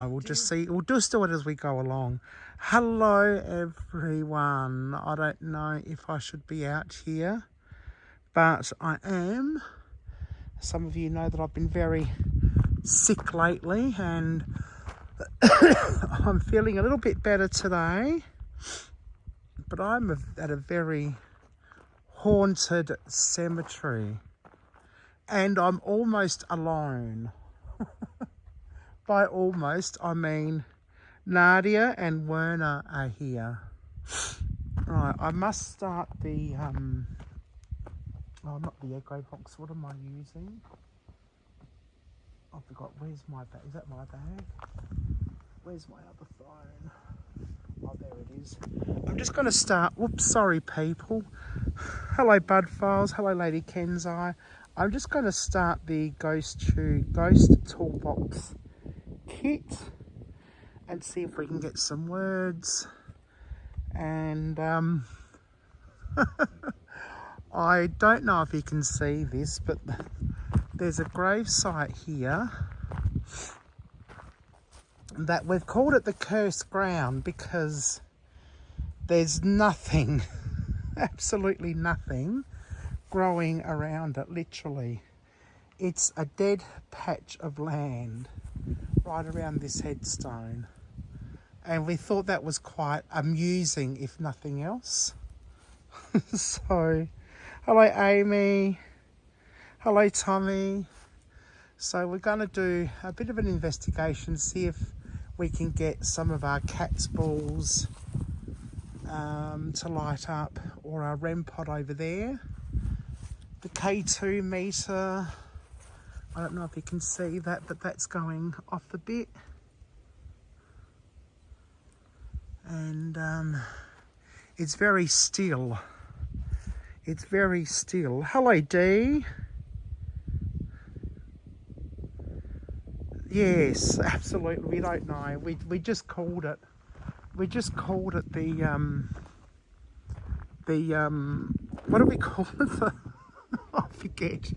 I will just see, we'll just do it as we go along. Hello everyone. I don't know if I should be out here, but I am. Some of you know that I've been very sick lately and I'm feeling a little bit better today, but I'm at a very haunted cemetery and I'm almost alone. By almost, I mean Nadia and Werner are here. Right, I must start the, oh, not the echo box, what am I using? I forgot, where's my bag? Is that my bag? Where's my other phone? Oh, there it is. I'm just going to start, whoops, sorry people. Hello Bud Files, hello Lady Kenzai. I'm just going to start the Ghost Toolbox kit and see if we can get some words. And I don't know if you can see this, but there's a grave site here that we've called it the cursed ground because there's nothing, absolutely nothing growing around it, literally. It's a dead patch of land right around this headstone. And we thought that was quite amusing, if nothing else. So, hello Amy, hello Tommy. So we're going to do a bit of an investigation, see if we can get some of our cat's balls to light up, or our REM pod over there. The K2 meter, I don't know if you can see that, but that's going off a bit. And it's very still. It's very still. Hello Dee. Yes, absolutely. We don't know. We just called it. We just called it the what do we call it? I forget.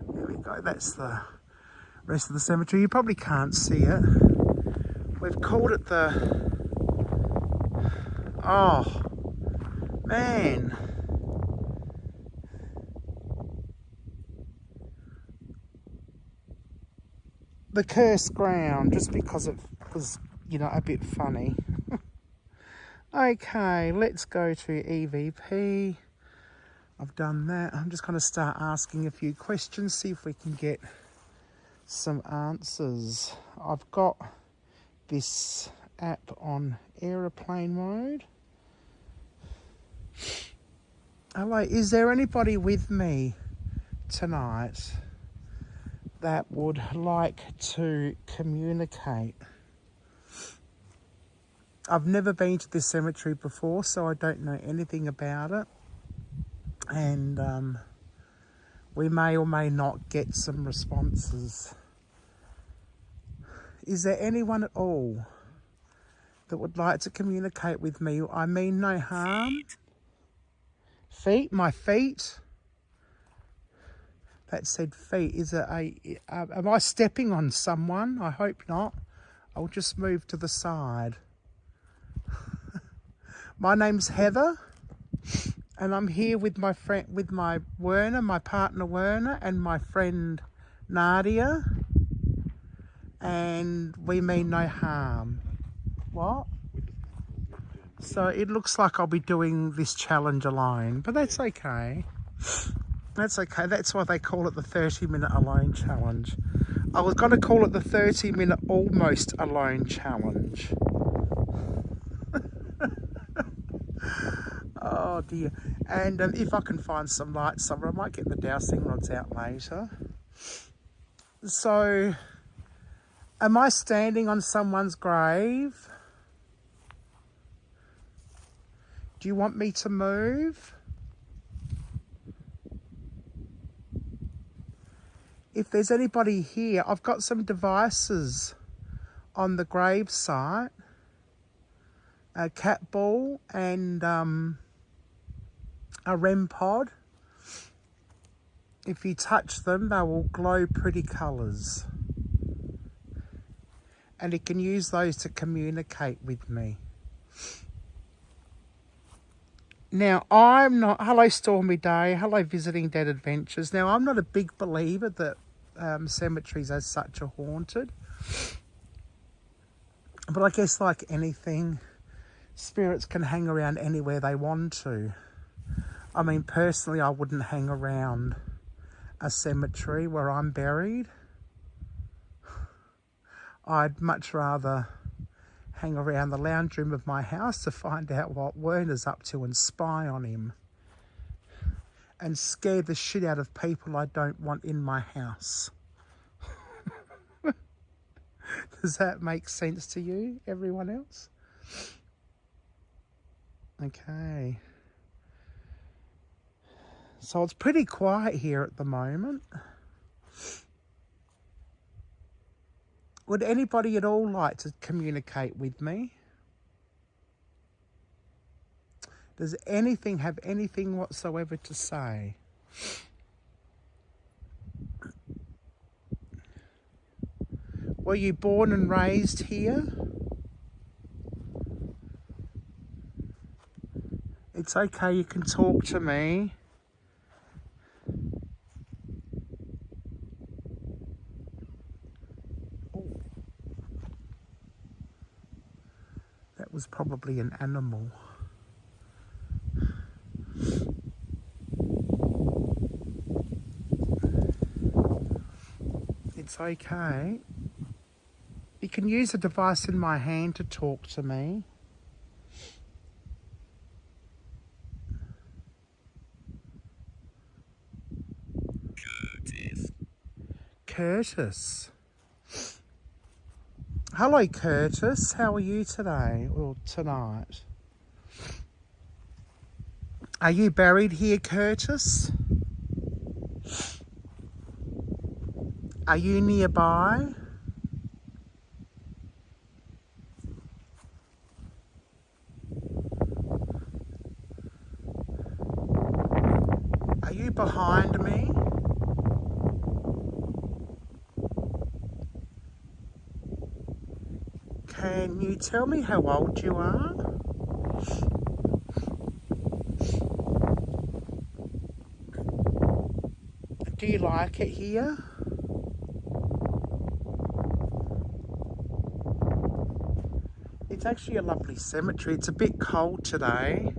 There we go. That's the rest of the cemetery. You probably can't see it. We've called it the... Oh, man. The cursed ground, just because it was, you know, a bit funny. Okay, let's go to EVP. I've done that. I'm just going to start asking a few questions, see if we can get some answers. I've got this app on aeroplane mode. Hello, is there anybody with me tonight that would like to communicate? I've never been to this cemetery before, so I don't know anything about it. And we may or may not get some responses. Is there anyone at all that would like to communicate with me? I mean no harm. Feet? My feet? That said feet. Is it am I stepping on someone? I hope not. I'll just move to the side. My name's Heather, and I'm here with my friend, with my Werner, my partner Werner, and my friend Nadia. And we mean no harm. What? So it looks like I'll be doing this challenge alone, but that's okay. That's okay. That's why they call it the 30-minute alone challenge. I was going to call it the 30-minute almost alone challenge. Oh dear. And if I can find some light somewhere, I might get the dowsing rods out later. So, am I standing on someone's grave? Do you want me to move? If there's anybody here, I've got some devices on the grave site. A cat ball and a REM pod. If you touch them, they will glow pretty colours. and he can use those to communicate with me. Now, I'm not... Hello, Stormy Day. Hello, Visiting Dead Adventures. Now, I'm not a big believer that cemeteries as such are haunted. But I guess like anything, spirits can hang around anywhere they want to. I mean, personally, I wouldn't hang around a cemetery where I'm buried. I'd much rather hang around the lounge room of my house to find out what Werner's up to and spy on him. And scare the shit out of people I don't want in my house. Does that make sense to you, everyone else? Okay. So it's pretty quiet here at the moment. Would anybody at all like to communicate with me? Does anything have anything whatsoever to say? Were you born and raised here? It's okay, you can talk to me. Oh. That was probably an animal. It's okay. You can use the device in my hand to talk to me. Curtis. Hello, Curtis. How are you today or tonight? Are you buried here, Curtis? Are you nearby? Are you behind me? Can you tell me how old you are? Do you like it here? It's actually a lovely cemetery. It's a bit cold today.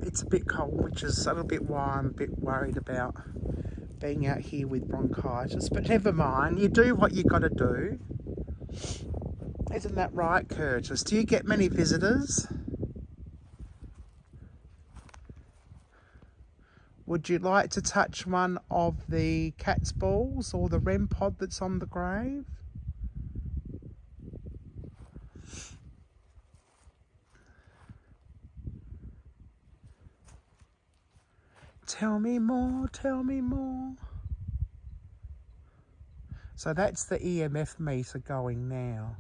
It's a bit cold, which is a little bit why I'm a bit worried about being out here with bronchitis. But never mind, you do what you got to do. Isn't that right, Curtis? Do you get many visitors? Would you like to touch one of the cat's balls or the REM pod that's on the grave? Tell me more, tell me more. So that's the EMF meter going now.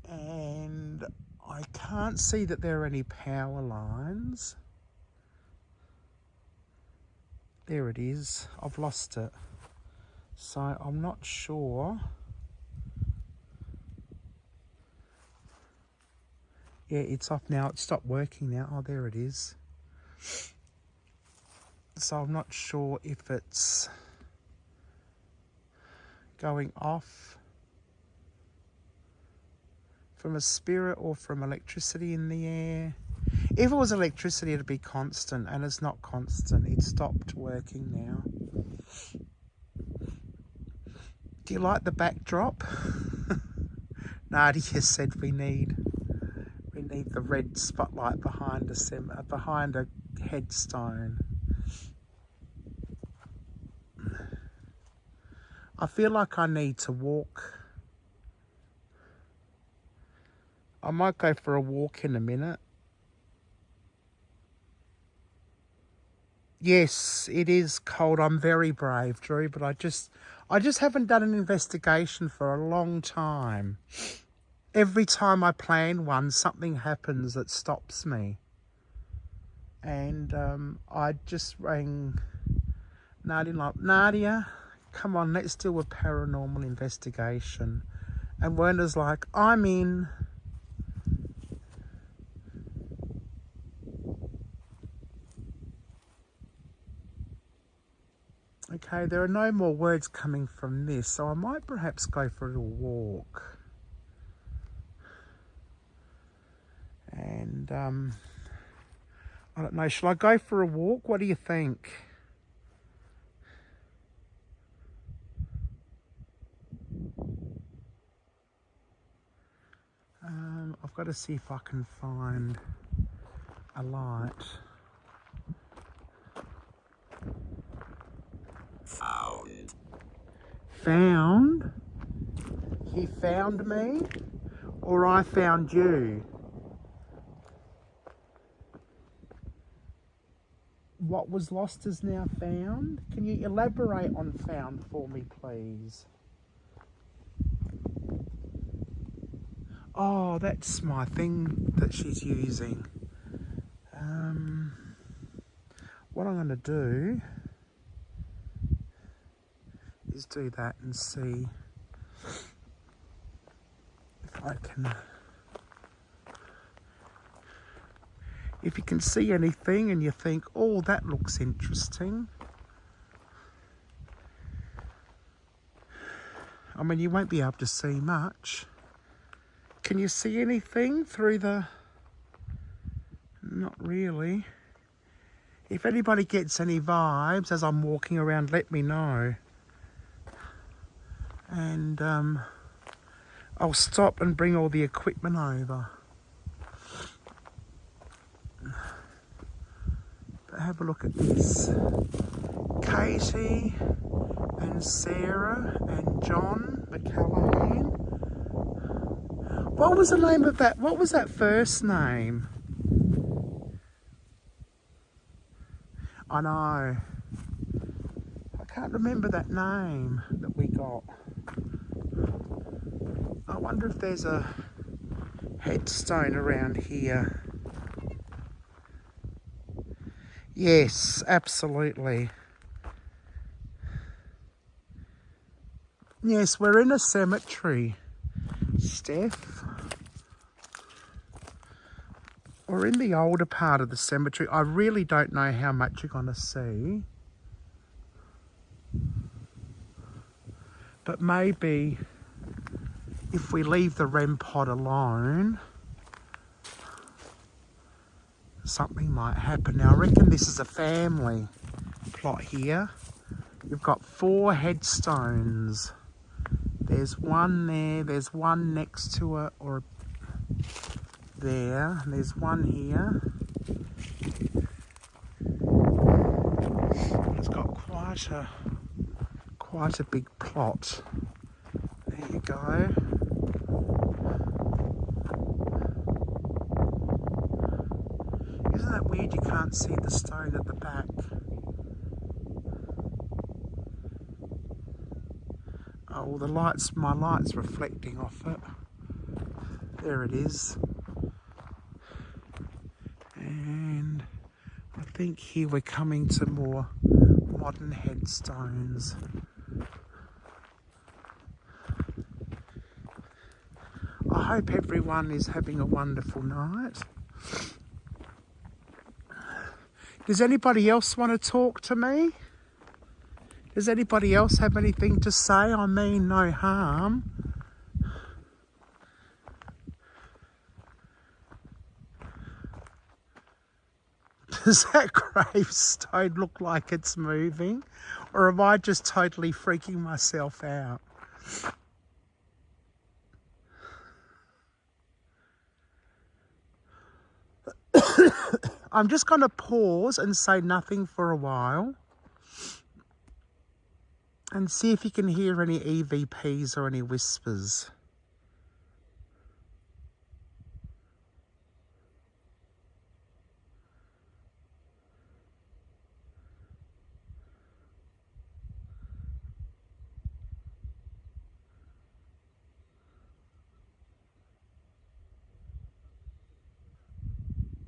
And I can't see that there are any power lines. There it is. I've lost it. So I'm not sure. Yeah, it's off now. It stopped working now. Oh, there it is. So I'm not sure if it's going off from a spirit or from electricity in the air. If it was electricity, it'd be constant, and it's not constant. It stopped working now. Do you like the backdrop? Nadia said we need the red spotlight behind a headstone. I feel like I need to walk. I might go for a walk in a minute. Yes, it is cold. I'm very brave, Drew, but I just haven't done an investigation for a long time. Every time I plan one, something happens that stops me. And I just rang Nadia, like, Nadia, come on, let's do a paranormal investigation. And Werner's like, I'm in. Okay, there are no more words coming from this, so I might perhaps go for a little walk. And I don't know, shall I go for a walk? What do you think? I've got to see if I can find a light. Found. Found? He found me? Or I found you? What was lost is now found? Can you elaborate on found for me, please? Oh, that's my thing that she's using. What I'm going to do is do that and see if I can... If you can see anything and you think, oh, that looks interesting. I mean, you won't be able to see much. Can you see anything through the... Not really. If anybody gets any vibes as I'm walking around, let me know. And I'll stop and bring all the equipment over. But have a look at this. Katie and Sarah and John McCallaghan. What was the name of that? What was that first name? I know. I can't remember that name that we got. I wonder if there's a headstone around here. Yes, absolutely. Yes, we're in a cemetery, Steph. We're in the older part of the cemetery. I really don't know how much you're going to see. But maybe if we leave the REM pod alone, something might happen. Now, I reckon this is a family plot here. You've got 4 headstones. There's one there, there's one next to it, or there, and there's one here. It's got quite a big plot. There you go. Isn't that weird you can't see the stone at the back? Oh, the lights, my light's reflecting off it. There it is. And I think here we're coming to more modern headstones. I hope everyone is having a wonderful night. Does anybody else want to talk to me? Does anybody else have anything to say? I mean no harm. Does that gravestone look like it's moving? Or am I just totally freaking myself out? I'm just going to pause and say nothing for a while. And see if you can hear any EVPs or any whispers.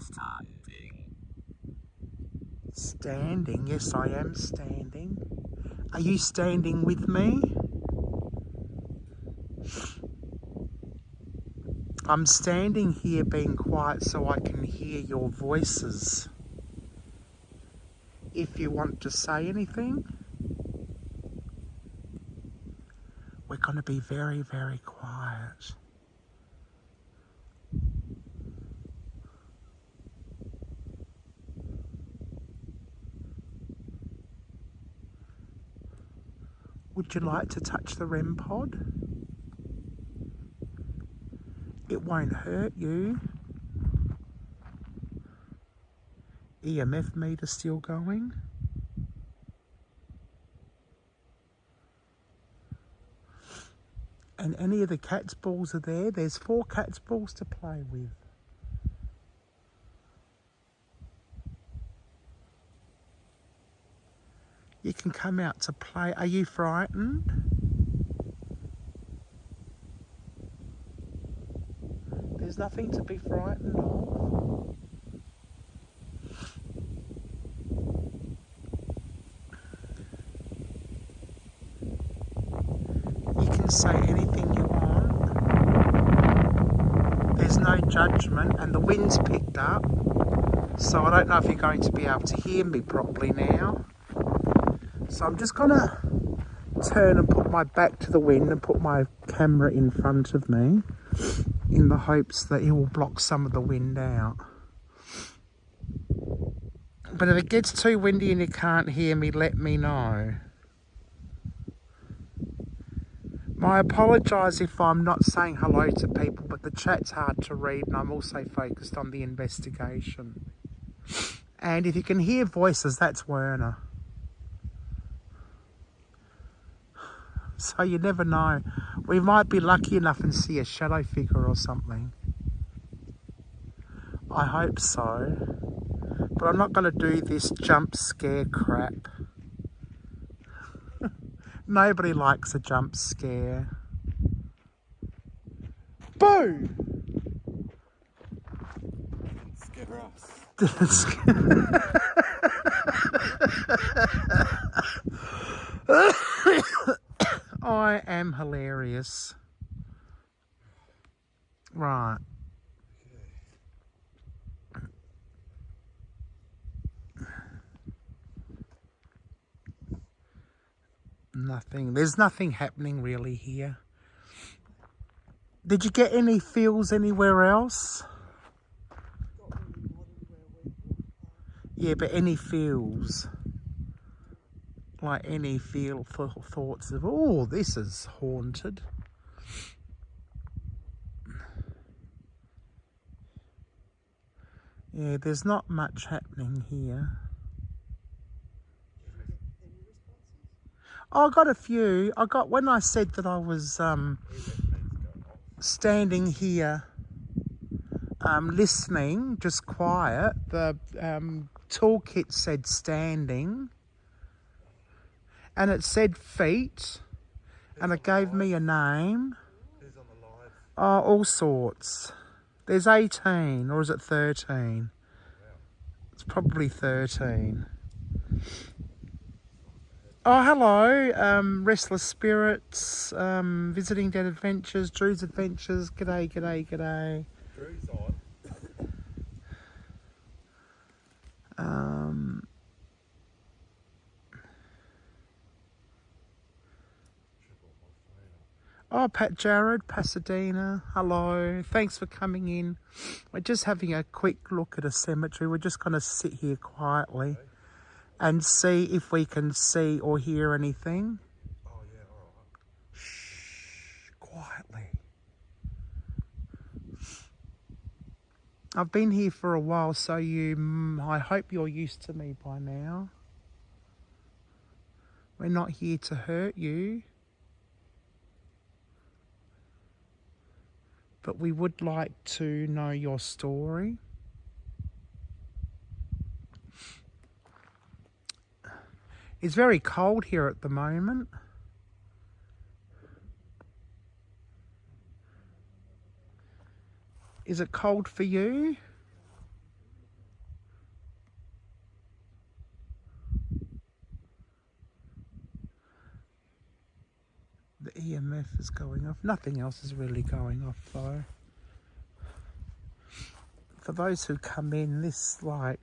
Standing. Standing, yes I am standing. Are you standing with me? I'm standing here being quiet so I can hear your voices. If you want to say anything, we're going to be very, very quiet. Would you like to touch the REM pod? It won't hurt you. EMF meter still going. And any of the cat's balls are there. There's 4 cat's balls to play with. You can come out to play. Are you frightened? There's nothing to be frightened of. You can say anything you want. There's no judgment, and the wind's picked up. So I don't know if you're going to be able to hear me properly now. So I'm just going to turn and put my back to the wind and put my camera in front of me in the hopes that it will block some of the wind out. But if it gets too windy and you can't hear me, let me know. I apologise if I'm not saying hello to people, but the chat's hard to read and I'm also focused on the investigation. And if you can hear voices, that's Werner. So you never know. We might be lucky enough and see a shadow figure or something. I hope so. But I'm not going to do this jump scare crap. Nobody likes a jump scare. Boo! Scare us. I am hilarious. Right. Nothing. There's nothing happening really here. Did you get any feels anywhere else? Yeah, but any feels? Like any feel for thoughts of, oh, this is haunted. Yeah, there's not much happening here. I got a few. I got, when I said that I was standing here listening, just quiet, the toolkit said standing. And it said feet. And it gave me a name. Who's on the live? Oh, all sorts. There's 18, or is it 13? It's probably 13. Oh, hello, Restless Spirits, Visiting Dead Adventures, Drew's Adventures. G'day, g'day, g'day. Drew's on. Oh, Pat Jared, Pasadena, hello. Thanks for coming in. We're just having a quick look at a cemetery. We're just going to sit here quietly and see if we can see or hear anything. Oh, yeah, all right. Shh, quietly. I've been here for a while, so I hope you're used to me by now. We're not here to hurt you. But we would like to know your story. It's very cold here at the moment. Is it cold for you? EMF is going off. Nothing else is really going off though. For those who come in, this like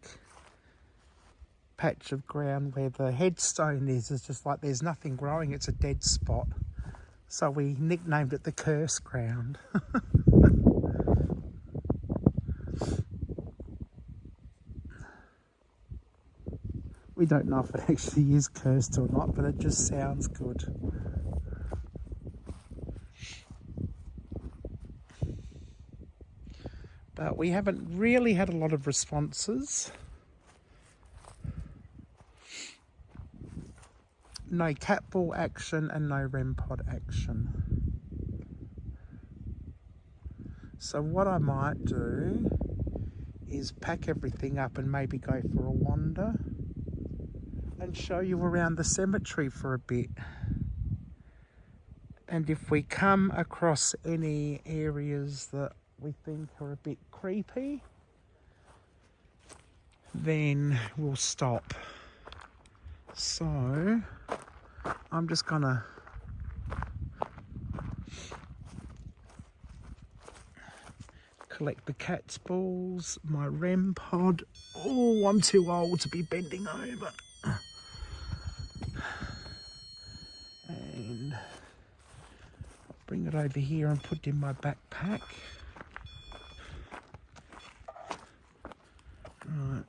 patch of ground where the headstone is just like there's nothing growing. It's a dead spot. So we nicknamed it the curse ground. We don't know if it actually is cursed or not, but it just sounds good. But we haven't really had a lot of responses. No cat ball action and no REM pod action. So what I might do is pack everything up and maybe go for a wander and show you around the cemetery for a bit. And if we come across any areas that we think are a bit creepy, then we'll stop. So I'm just gonna collect the cat's balls, my REM pod. Oh, I'm too old to be bending over. And I'll bring it over here and put it in my backpack. Right.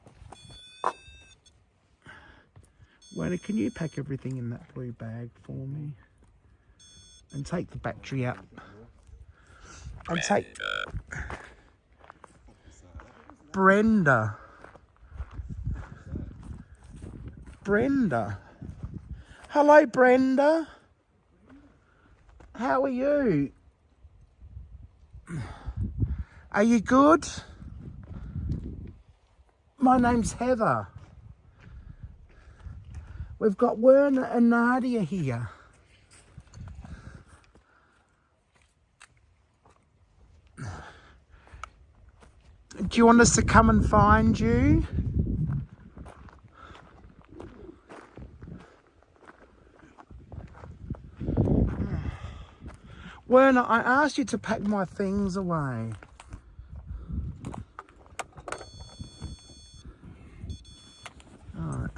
Wayne, can you pack everything in that blue bag for me? And take the battery out. And take... Brenda. Brenda. Hello, Brenda. How are you? Are you good? My name's Heather. We've got Werner and Nadia here. Do you want us to come and find you? Werner, I asked you to pack my things away. Alright.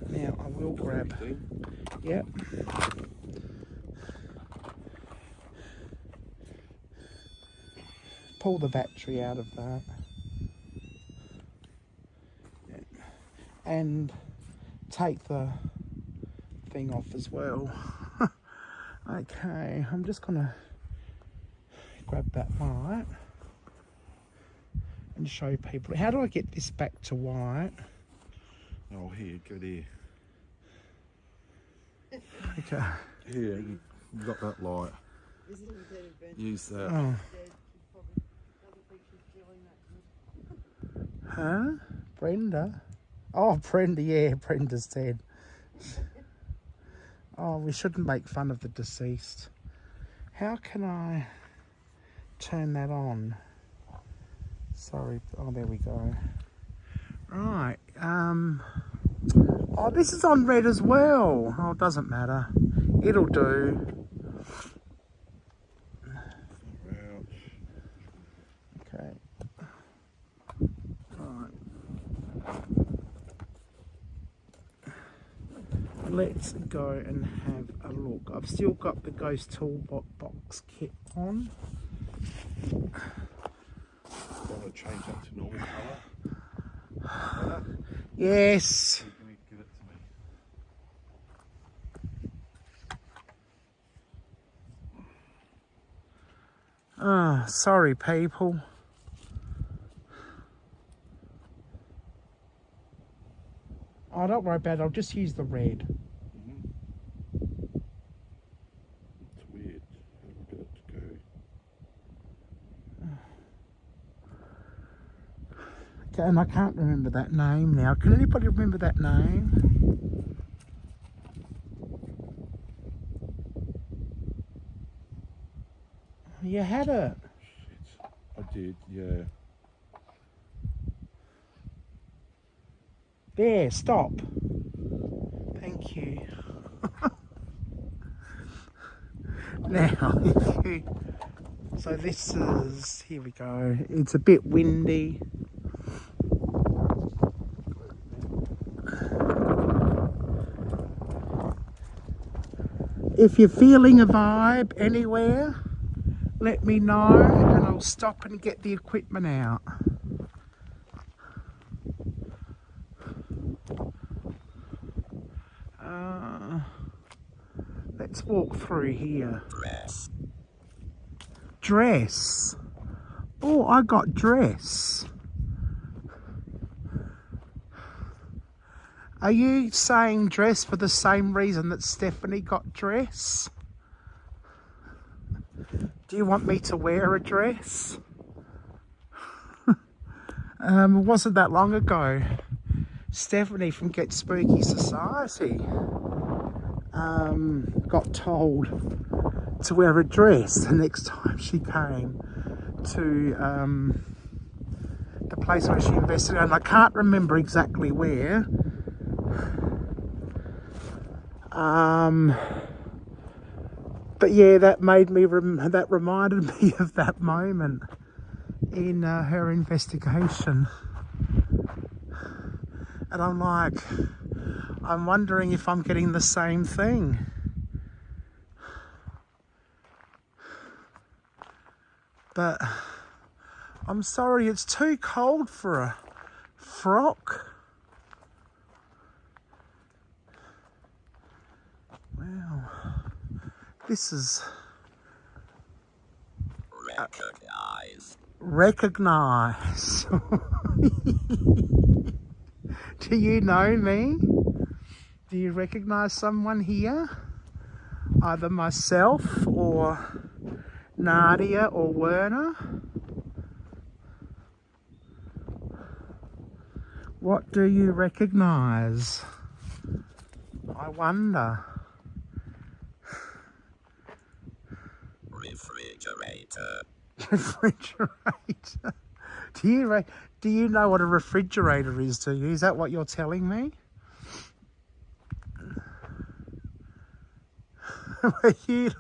Now I will grab. Yep. Pull the battery out of that. And take the thing off as well. Okay, I'm just gonna grab that light and show people. How do I get this back to white? Oh, here, go there. Okay. Here, you got that light. Use that. Oh. Huh? Brenda? Oh, Brenda, yeah, Brenda's dead. Oh, we shouldn't make fun of the deceased. How can I turn that on? Sorry. Oh, there we go. Right. Oh, this is on red as well. Oh, it doesn't matter. It'll do. Okay. Right. Let's go and have a look. I've still got the ghost toolbox kit on. Want to change that to normal colour? Yes. Can you give it to me? Ah, sorry, people. Oh, don't worry about it. I'll just use the red. It's weird. How did it go? Okay, and I can't remember that name now. Can anybody remember that name? You had it. Shit. I did, yeah. There, stop. Thank you. Now, if you, so this is, here we go, it's a bit windy. If you're feeling a vibe anywhere, let me know and I'll stop and get the equipment out. Let's walk through here. Dress. Oh, I got dress. Are you saying dress for the same reason that Stephanie got dress? Do you want me to wear a dress? It wasn't that long ago. Stephanie from Get Spooky Society got told to wear a dress the next time she came to the place where she investigated. And I can't remember exactly where. But yeah, that made me that reminded me of that moment in her investigation. And I'm like, I'm wondering if I'm getting the same thing. But I'm sorry, it's too cold for a frock. Wow. This is... Recognize. Do you know me? Do you recognize someone here? Either myself or Nadia or Werner? What do you recognize? I wonder. Refrigerator. Refrigerator. Do you know what a refrigerator is to you? Is that what you're telling me? You...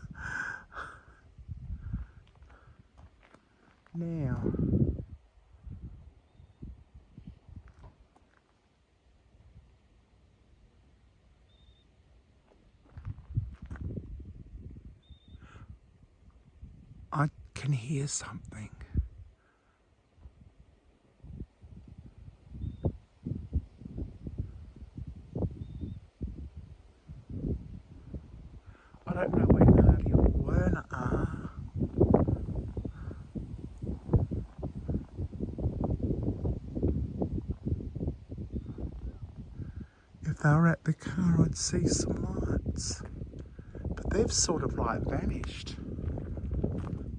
Now. I can hear something. I don't know where Nadia or Werner are. If they were at the car, I'd see some lights. But they've sort of like vanished.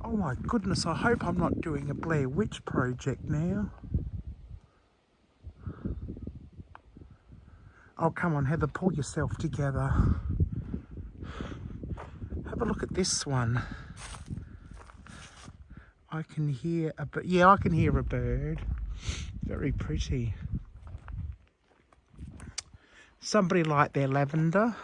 Oh my goodness, I hope I'm not doing a Blair Witch project now. Oh, come on, Heather, pull yourself together. Have a look at this one. I can hear a bird. Yeah, I can hear a bird. Very pretty. Somebody liked their lavender.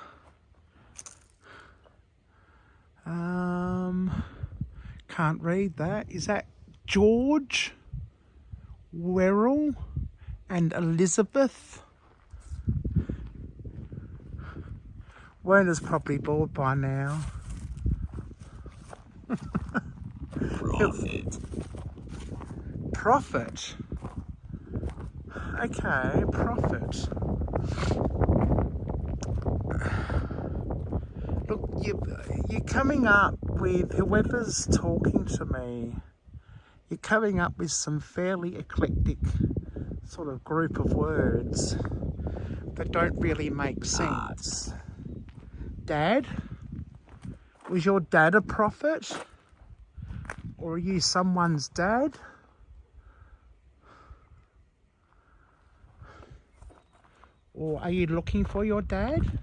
Can't read that. Is that George, Werrell, and Elizabeth? Werner's probably bored by now. Profit. Profit. Okay, profit. Look, you're coming up with, whoever's talking to me, you're coming up with some fairly eclectic sort of group of words that don't really make sense. Dad? Was your dad a prophet? Or are you someone's dad? Or are you looking for your dad?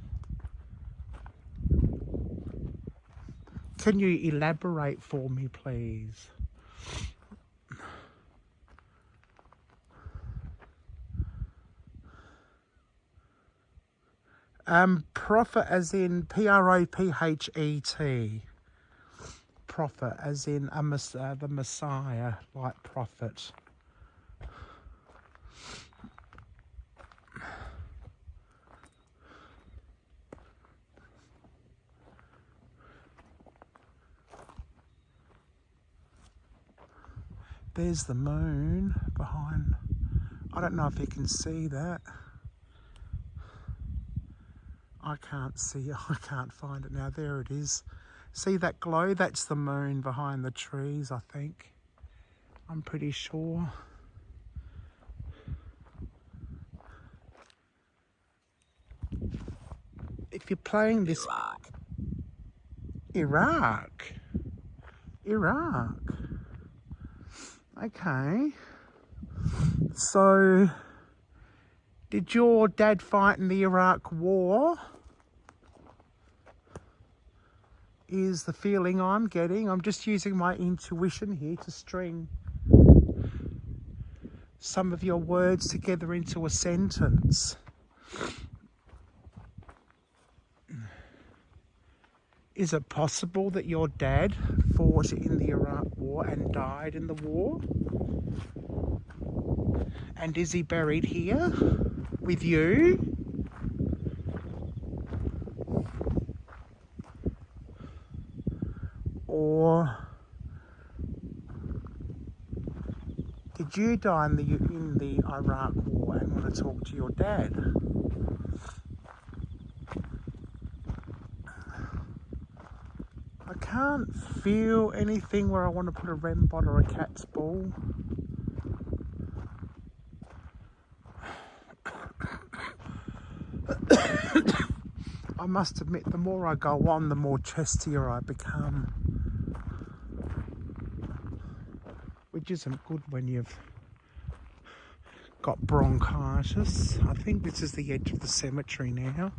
Can you elaborate for me, please? Prophet as in Prophet. Prophet as in the Messiah, like prophet. There's the moon behind. I don't know if you can see that. I can't see it. I can't find it now. There it is. See that glow? That's the moon behind the trees, I think. I'm pretty sure. If you're playing this... Iraq. Okay. So, did your dad fight in the Iraq War? Is the feeling I'm getting. I'm just using my intuition here to string some of your words together into a sentence. Is it possible that your dad fought in the Iraq War and died in the war? And is he buried here with you? Or did you die in the Iraq War and want to talk to your dad? I can't feel anything where I want to put a REM bot or a cat's ball. I must admit, the more I go on, the more chestier I become. Which isn't good when you've got bronchitis. I think this is the edge of the cemetery now.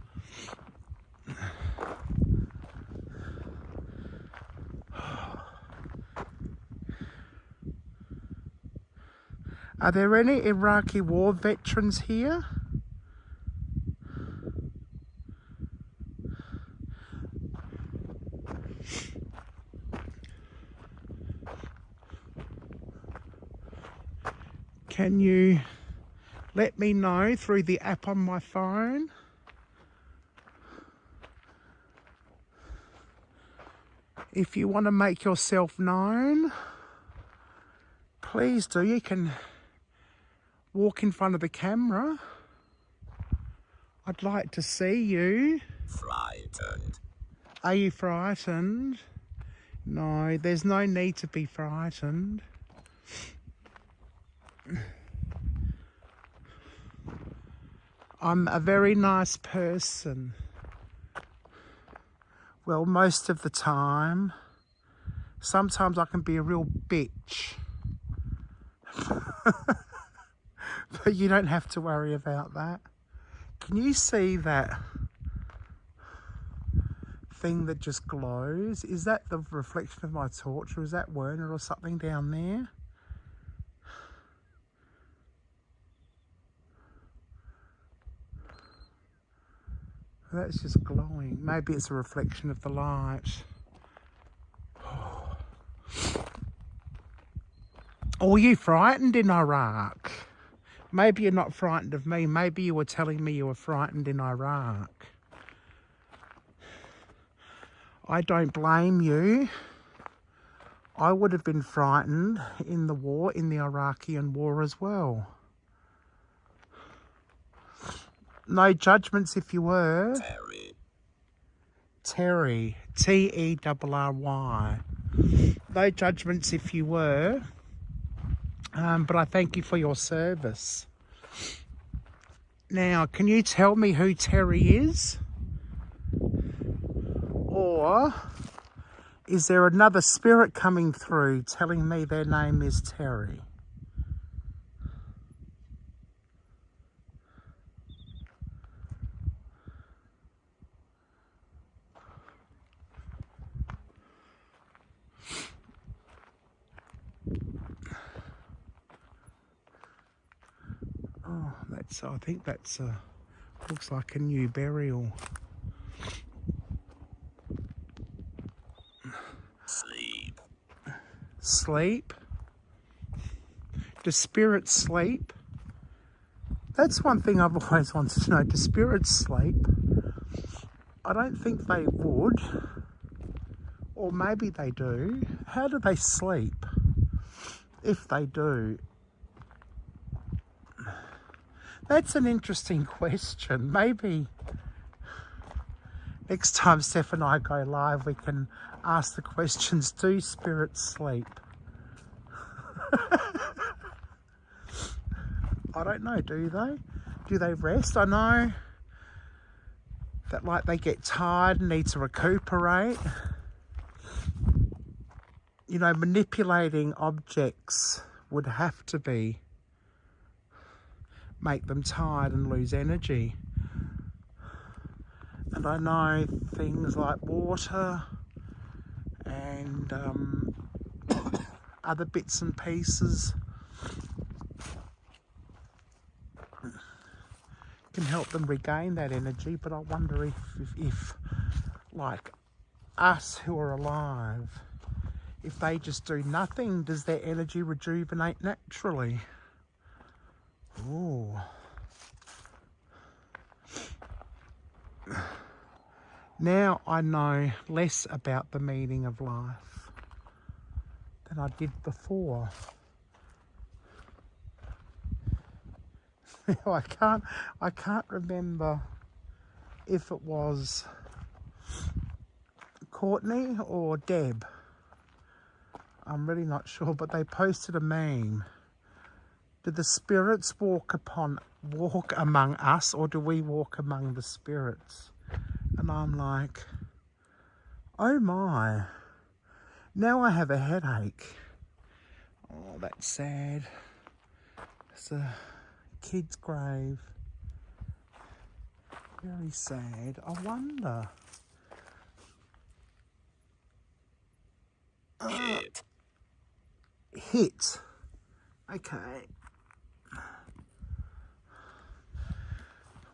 Are there any Iraqi war veterans here? Can you let me know through the app on my phone? If you want to make yourself known, please do. You can walk in front of the camera. I'd like to see you. Frightened. Are you frightened? No, there's no need to be frightened. I'm a very nice person. Well, most of the time. Sometimes I can be a real bitch. But you don't have to worry about that. Can you see that thing that just glows? Is that the reflection of my torch, or is that Werner or something down there? That's just glowing. Maybe it's a reflection of the light. Oh, were you frightened in Iraq? Maybe you're not frightened of me. Maybe you were telling me you were frightened in Iraq. I don't blame you. I would have been frightened in the war, in the Iraqian war as well. No judgments if you were. Terry. Terry. No judgments if you were. But I thank you for your service. Now, can you tell me who Terry is? Or is there another spirit coming through telling me their name is Terry? Oh, I think that's a Looks like a new burial. Sleep. Sleep? Do spirits sleep? That's one thing I've always wanted to know. Do spirits sleep? I don't think they would. Or maybe they do. How do they sleep? If they do. That's an interesting question. Maybe next time Steph and I go live, we can ask the questions, do spirits sleep? I don't know, do they? Do they rest? I know that like they get tired and need to recuperate. You know, manipulating objects would have to be make them tired and lose energy. And I know things like water and other bits and pieces can help them regain that energy, but I wonder if like us who are alive, if they just do nothing, does their energy rejuvenate naturally? Ooh. Now I know less about the meaning of life than I did before. Now I can't remember if it was Courtney or Deb. I'm really not sure, but they posted a meme. Do the spirits walk among us, or do we walk among the spirits? And I'm like, oh my, now I have a headache. Oh, that's sad. It's a kid's grave. Very sad. I wonder. Hit. Okay.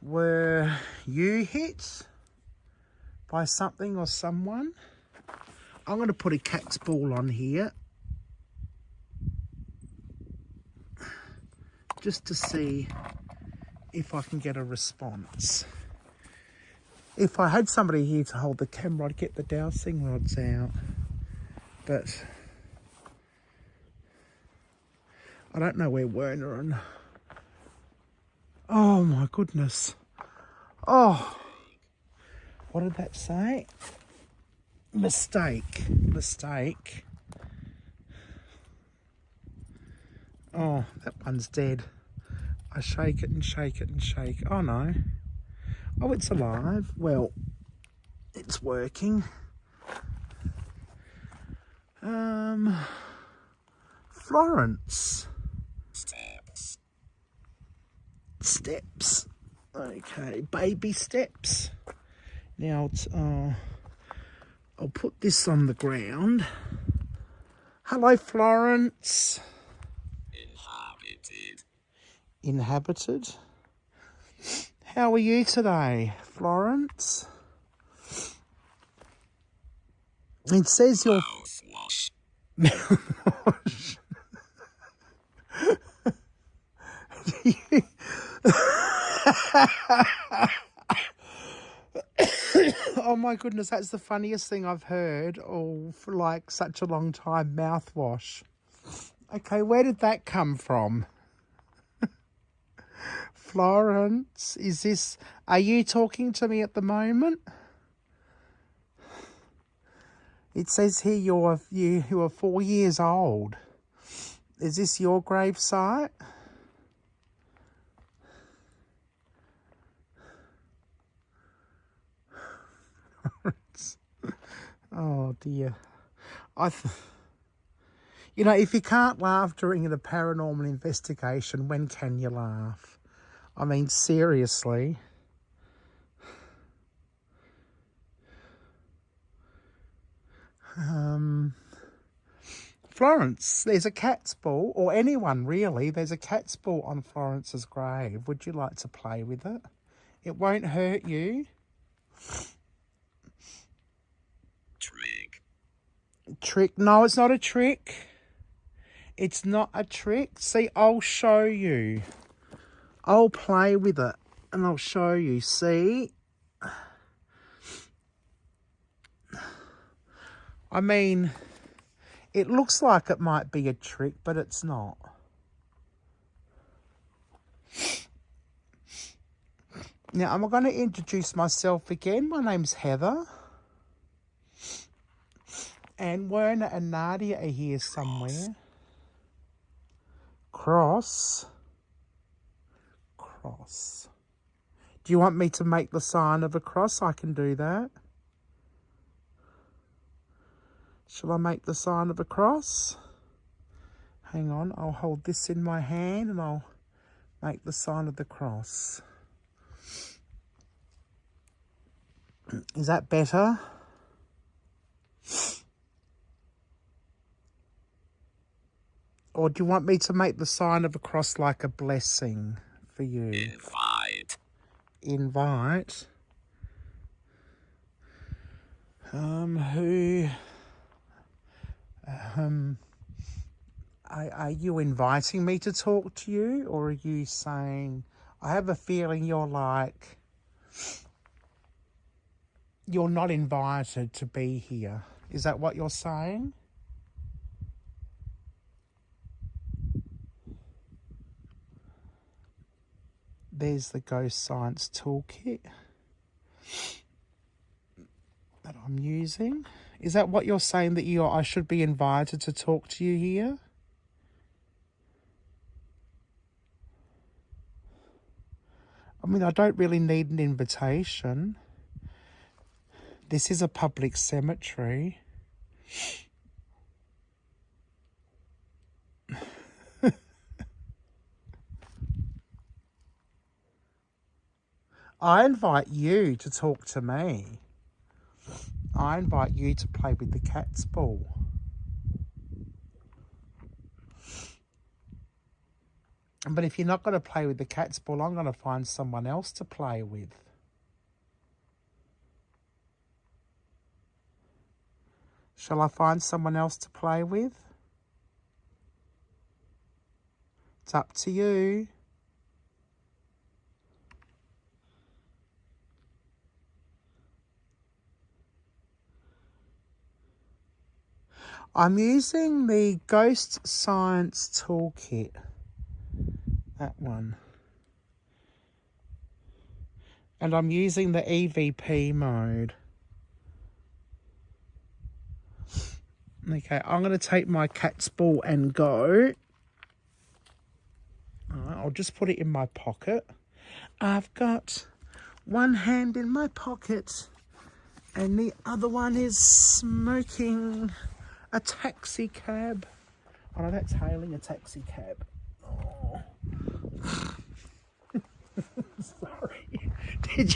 Were you hit by something or someone? I'm going to put a cat's ball on here just to see if I can get a response. If I had somebody here to hold the camera, I'd get the dowsing rods out. But I don't know where Werner and... Oh my goodness. Oh, what did that say? Mistake. Oh, that one's dead. I shake it and shake it and shake. Oh no. Oh, it's alive. Well, it's working. Florence. Steps. Okay, baby steps. Now it's, I'll put this on the ground. Hello, Florence. Inhabited. How are you today, Florence? It says your mouthwash. Oh my goodness, that's the funniest thing I've heard for like such a long time. Mouthwash. Okay, where did that come from? Florence, are you talking to me at the moment? It says here you are 4 years old. Is this your gravesite? Oh dear. You know, if you can't laugh during a paranormal investigation, when can you laugh? I mean, seriously. Florence, there's a cat's ball, or anyone really, there's a cat's ball on Florence's grave. Would you like to play with it? It won't hurt you. Trick. No, it's not a trick. It's not a trick. See, I'll show you. I'll play with it and I'll show you. See? I mean, it looks like it might be a trick, but it's not. Now, I'm going to introduce myself again. My name's Heather. And Werner and Nadia are here somewhere. Cross. Do you want me to make the sign of a cross? I can do that. Shall I make the sign of a cross? Hang on, I'll hold this in my hand and I'll make the sign of the cross. Is that better? Or do you want me to make the sign of a cross like a blessing for you? Invite. Are you inviting me to talk to you, or are you saying, I have a feeling you're like, you're not invited to be here. Is that what you're saying? There's the Ghost Science Toolkit that I'm using. Is that what you're saying, that I should be invited to talk to you here? I mean, I don't really need an invitation. This is a public cemetery. I invite you to talk to me. I invite you to play with the cat's ball. But if you're not going to play with the cat's ball, I'm going to find someone else to play with. Shall I find someone else to play with? It's up to you. I'm using the Ghost Science Toolkit. That one. And I'm using the EVP mode. Okay, I'm going to take my cat's ball and go. Alright, I'll just put it in my pocket. I've got one hand in my pocket and the other one is smoking a taxi cab. Oh no, that's hailing a taxi cab. Oh. Sorry. Did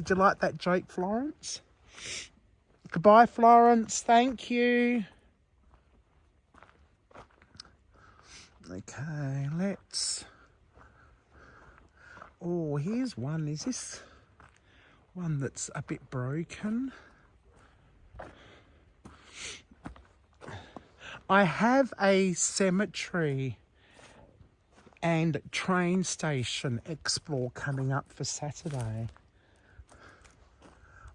you like that joke, Florence? Goodbye, Florence. Thank you. Okay, let's... Oh, here's one. Is this one that's a bit broken? I have a cemetery and train station explore coming up for Saturday.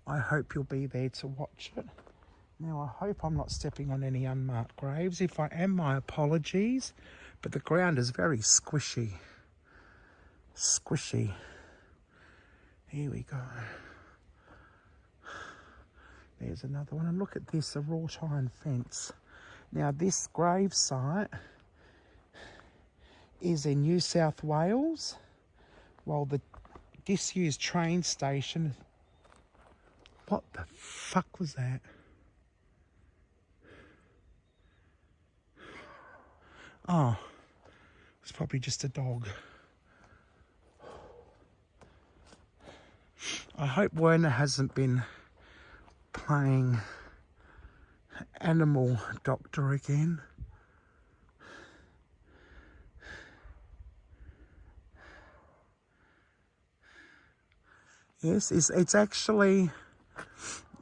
I hope you'll be there to watch it. Now, I hope I'm not stepping on any unmarked graves. If I am, my apologies. But the ground is very squishy. Squishy. Here we go. There's another one. And look at this, a wrought iron fence. Now, this grave site is in New South Wales, while the disused train station... What the fuck was that? Oh, it's probably just a dog. I hope Werner hasn't been playing animal doctor again. Yes, it's actually,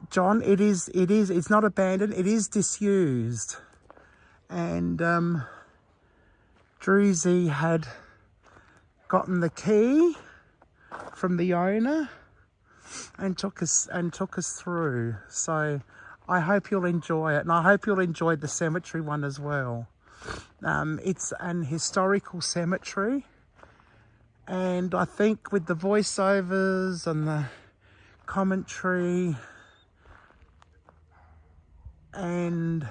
John, it's not abandoned, it is disused. And Druzy had gotten the key from the owner and took us through. So I hope you'll enjoy it, and I hope you'll enjoy the cemetery one as well. It's an historical cemetery, and I think with the voiceovers and the commentary and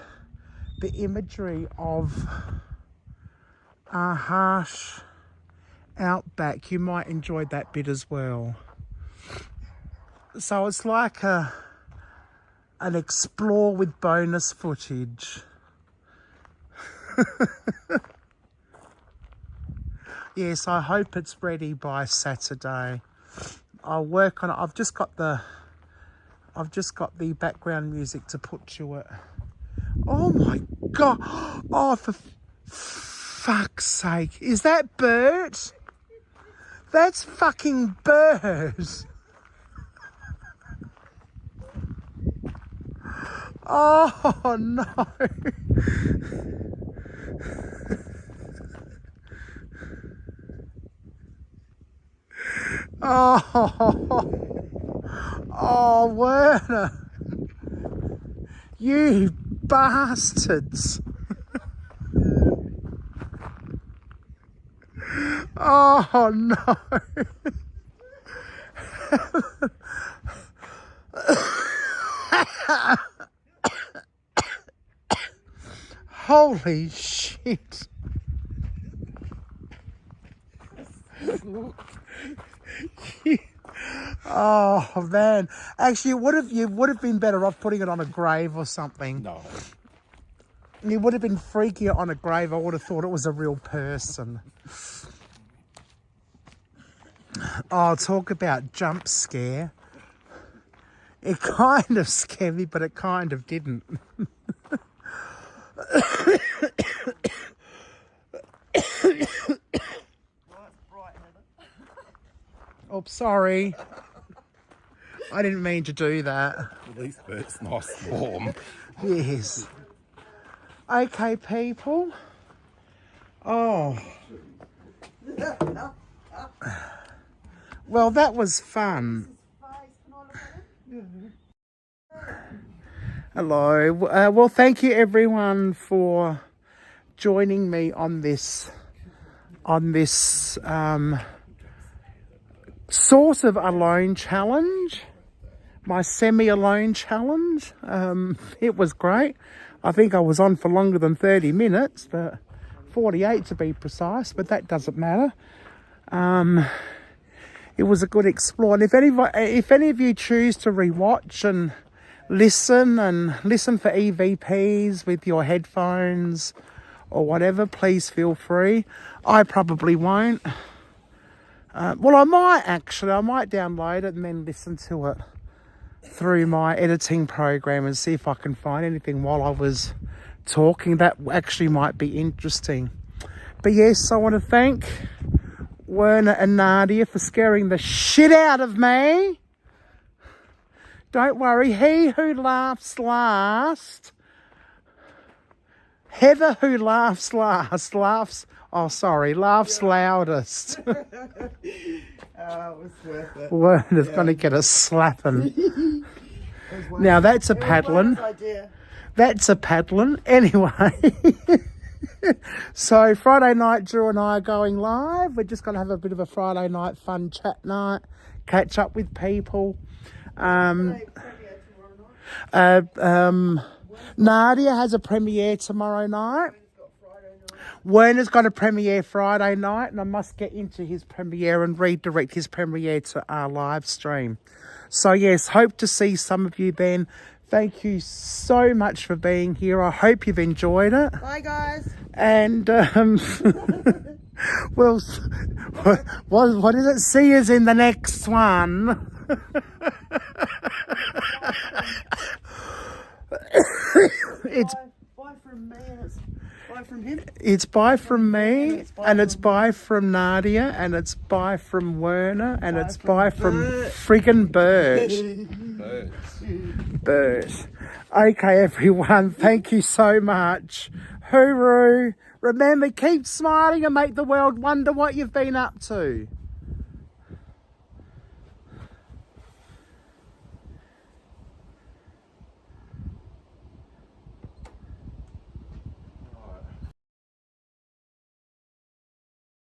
the imagery of a harsh outback, you might enjoy that bit as well. So it's like an explore with bonus footage. Yes, I hope it's ready by Saturday. I'll work on it. I've just got the background music to put to it. Oh my God. Oh, for fuck's sake. Is that Bert? That's fucking Bert. Oh no. Oh, Werner. You bastards. Oh no. Holy shit. Oh man. Actually, you would have been better off putting it on a grave or something. No. You would have been freakier on a grave. I would have thought it was a real person. Oh, talk about jump scare. It kind of scared me, but it kind of didn't. Oh, sorry. I didn't mean to do that. At least it's nice and warm. Yes. Okay, people. Oh. Well, that was fun. Hello. Well, thank you everyone for joining me on this sort of alone challenge, my semi-alone challenge. It was great. I think I was on for longer than 30 minutes, but 48 to be precise, but that doesn't matter. It was a good explore. And if any of you choose to rewatch and listen for EVPs with your headphones or whatever, please feel free. I probably won't. Well, I might download it and then listen to it through my editing program and see if I can find anything while I was talking. That actually might be interesting. But yes, I want to thank Werner and Nadia for scaring the shit out of me. Don't worry, he who laughs last, Heather who laughs last, laughs loudest. Oh, it was worth it. Werner's going to get a slapping. Now that's a paddling. That's a paddling. Anyway. So Friday night, Drew and I are going live. We're just going to have a bit of a Friday night fun chat night, catch up with people. Nadia has a premiere tomorrow night. Werner's got a premiere Friday night, and I must get into his premiere and redirect his premiere to our live stream. So yes, hope to see some of you then. Thank you so much for being here. I hope you've enjoyed it. Bye, guys. And well, what is it? See us in the next one. It's Bye from me. And it's bye bye from him. It's bye from me, it's bye and it's from- bye from Nadia, and it's bye from Werner, and Bye it's from bye from Bert. friggin' Bert. Birds. Bert. Okay, everyone, thank you so much. Hooroo. Remember, keep smiling and make the world wonder what you've been up to.